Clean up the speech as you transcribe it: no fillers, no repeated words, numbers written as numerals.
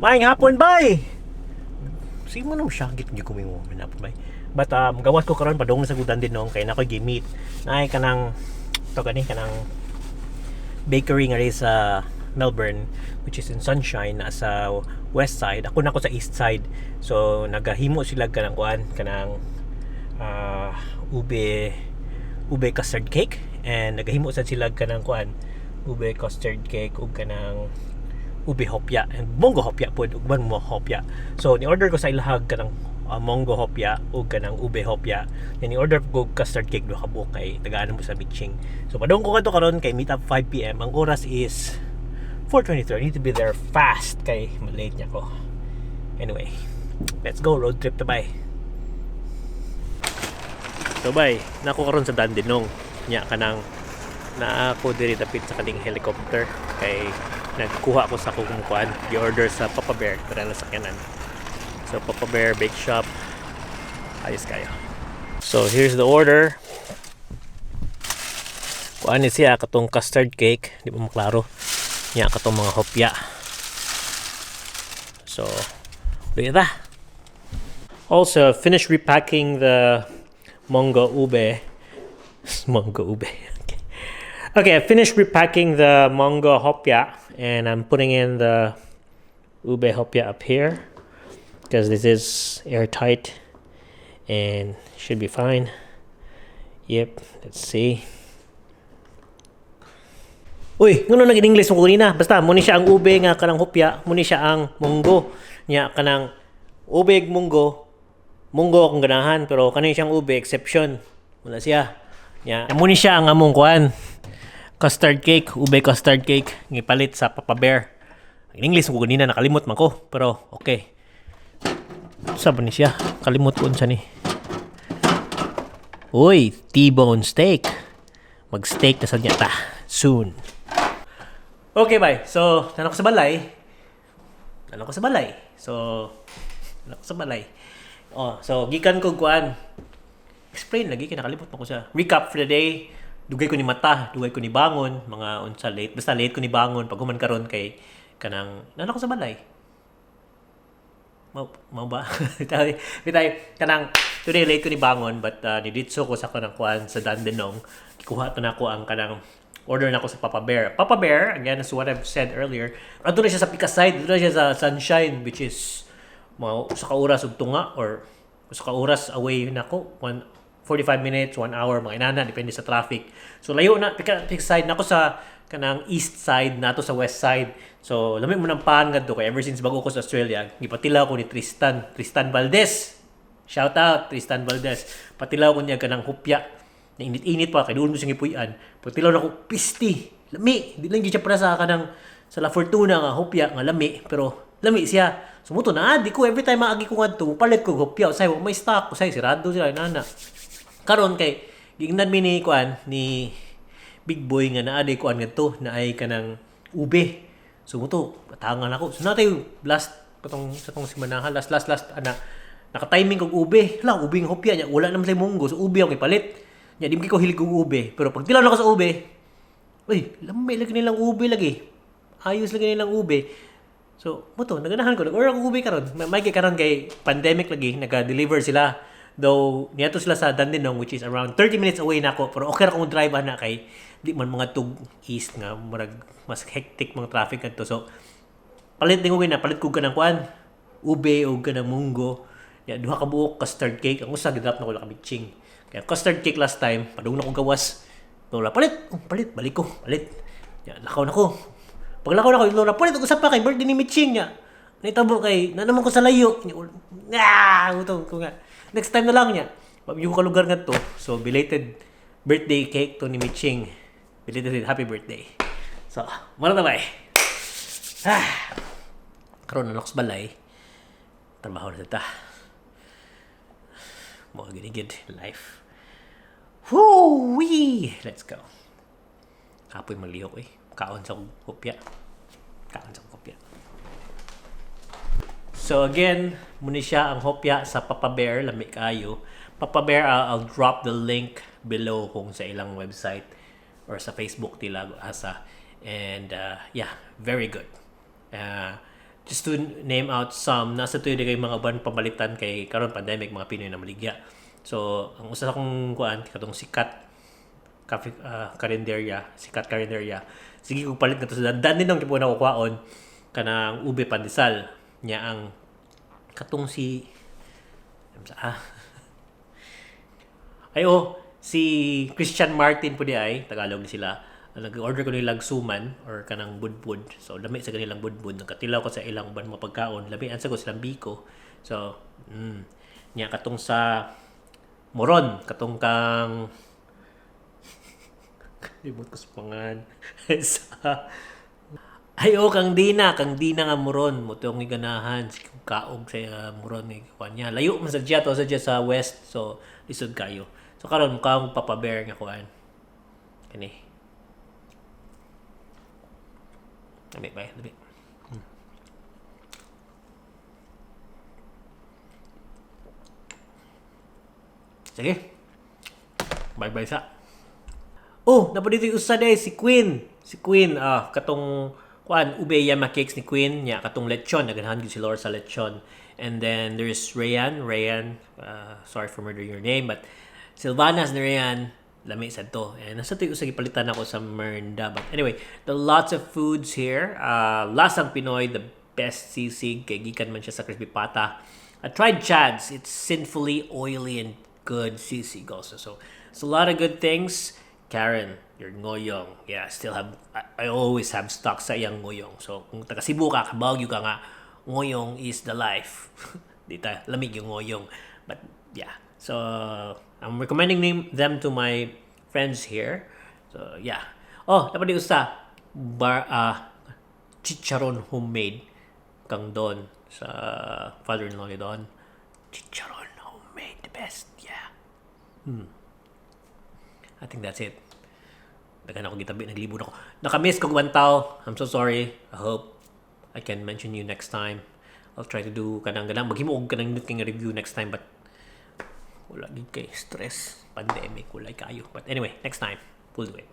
Maayong hapon, bay! Sige mo nung syagit niyo kuming mo hapon, bay. But gawas ko karon padong sa gudan din nung kay na ko gimit. Naay kanang to gani kanang bakery nga rin sa Melbourne, which is in Sunshine, nasa west side. Ako na ko sa east side. So nagahimo sila kanang kuan kanang ube custard cake, and nagahimo sad sila kanang kuan ube custard cake ug kanang ube hopya and monggo hopya pod ug man mo hopya. So ni order ko sa ilahag kanang monggo hopya ug kanang ube hopya, then ni order ko custard cake do kabuok kay tagaan mo sa Mitching. So padong ko kadto karon kay meet up 5 PM. Ang oras is 4:23. I need to be there fast kay malate niya ko. Anyway, let's go road trip to bay. So bay, nako karon sa Dandenong nya kanang naa ako diri dapit sa kaning helicopter kay nagkuha ko sa akong kuan gi-order sa Papa Bear para na sakyanan. So Papa Bear Bake Shop, ayos kayo. So here's the order. Kuan ni siya katong custard cake, di ba maklaro nya katong mga hopya. So look at that. Also finished repacking the monggo ube. Monggo ube. Okay, I finished repacking the monggo hopya, and I'm putting in the ube hopya up here because this is airtight and should be fine. Yep, let's see. Uy, ngano nag English mo kanina? Basta muni siya ang ube nga kanang hopya, muni siya ang monggo nya kanang ube ug monggo. Monggo akong ganahan pero kanin siyang ube exception. Wala siya. Nya muni siya ang among kuan. Custard cake, ube custard cake, gipalit sa Papa Bear. In English ko ganina nakalimot man ko, pero okay. Saan ni siya? Kalimot ko unsa ni. Uy, T-bone steak. Mag-steak na sad niya ta soon. Okay, bye. So, nanako sa balay. So, gikan ko kuan. Explain lagi kay nakalimot man ko siya. Recap for the day. Dugay ko ni mata, dugay ko ni bangon, mga unsa late. Basta late ko ni bangon pag human karon kay kanang nana ko sa balay. Mau ba? Bitay kanang today late ko ni bangon but niditso ko sa kanang kuan sa Dandenong. Gikuha to nako ang kanang order nako sa Papa Bear. Papa Bear, again as what I've said earlier, adto na siya sa Pika side, adto na siya sa Sunshine, which is mga usa ka oras ug tunga or usa ka oras away nako. 45 minutes, 1 hour, mga inana, depende sa traffic. So, layo na, Pika side na ako sa kanang east side, na to sa west side. So, lamig mo ng paan nga to, kaya ever since bago ko sa Australia, gipatilaw ko ni Tristan Valdez. Shout out, Tristan Valdez. Patilaw ko niya kanang hupya, na init-init pa, kaya doon mo siyang ipuyan. Patilaw na ko, pisti, lami. Di lang siya para sa kanang, sa La Fortuna nga hupya, nga lami, pero lami siya. Sumuto na, di ko, every time maagi ko nga to, palit ko hupya, usay, may stock, usay, sirado sila, inana. Karon kay gingnan mi ni kuan ni Big Boy nga naa day kuan ngadto na ay kanang ube. So muto patangan ako. So natay last katong sa tong simanahan last ana naka-timing kog ube. Hala ube ng hopya nya wala naman say munggo. So ube ang ipalit. Nya di ko hilig og ube. Pero pag tilaw na ko sa ube, uy, lamay lagi nilang ube lagi. Ayos lagi nilang ube. So muto naganahan ko nag-order og ube karon. May karon kay pandemic lagi naga-deliver sila. Though, niyato sila sa Dandenong which is around 30 minutes away na ako. Pero okay na akong drive na kay di man mga tug east nga marag mas hectic mga traffic adto. So, palit din ko palit ko kanang kuan. Ube o kanang munggo. Ya, duha ka buok custard cake. Ang usa gidrop na ko la kabitching. Kaya custard cake last time, padung na kong gawas. Lola, palit, balik ko, palit. Ya, lakaw na ko. Pag lakaw na ko, Lola, palit ako sa pa kay birthday ni Mitching niya. Naitabo kay, na naman ko sa layo. Utong ko nga. Next time na lang niya. Yung kalugar nga to. So, belated birthday cake to ni Mitching. Belated happy birthday. So, mara na ba eh? Karoon na noks balay. Trabaho na ta. Mga ginigid. Life. Woo-wee! Let's go. Kapoy malihok eh. Kaon sa kopya. So again, muna siya ang hopya sa Papa Bear, lami kayo. Papa Bear, I'll drop the link below kung sa ilang website or sa Facebook nila asa. And yeah, very good. just to name out some, nasa tuyo kay mga uban pamalitan kay karon pandemic mga Pinoy na maligya. So ang usa sa kong kuan katong sikat karinderya, sige kog palit na to sa dan din nang kipo na ko kwaon kanang ube pandesal nya ang katong si si Christian Martin po di ay Tagalog ni sila. Nag-order ko nilang suman or kanang budbud. So lami sa kanilang budbud. Nagkatilaw ko sa ilang uban mga pagkaon. Lami ansa ko silang biko. So nya katong sa moron, katong kang limot ko sa pangan sa kang Dina nga moron mo tong ganahan si kaog sa moron ni kuan niya. Layo man sa diya to sa west. So lisod kayo. So karon mukhang papabear nga kuan. Kani. Dami. Sige. Bye-bye sa. Oh, napadito yung usa day si Queen. Katong kuan ube yama cakes ni Queen nya katong lechon naganahan gyud si Laura sa lechon. And then there's Rayan, sorry for murdering your name, but Silvanas ni Rayan lami sad to. And nasa to usag ipalitan ako sa Merinda. But anyway, the lots of foods here. Lasang Pinoy, the best sisig kay gikan man siya sa crispy pata. I tried Chad's. It's sinfully oily and good sisig also. So it's a lot of good things. Karen, your ngoyong. Yeah, I always have stock sa iyang ngoyong. So kung taga Cebu ka, Baguio ka nga, ngoyong is the life. Dita lamig yung ngoyong. But yeah. So I'm recommending them to my friends here. So yeah. Oh, dapat di usa chicharon homemade kang don sa father-in-law ni Don. Chicharon homemade, the best. Yeah. I think that's it. Dagan ako gitabi, naglibot ako. Nakamiss kong bantaw. I'm so sorry. I hope I can mention you next time. I'll try to do kanang maghimuog kanang king review next time, but wala gid kay stress, pandemic, wala kayo. But anyway, next time, we'll do it.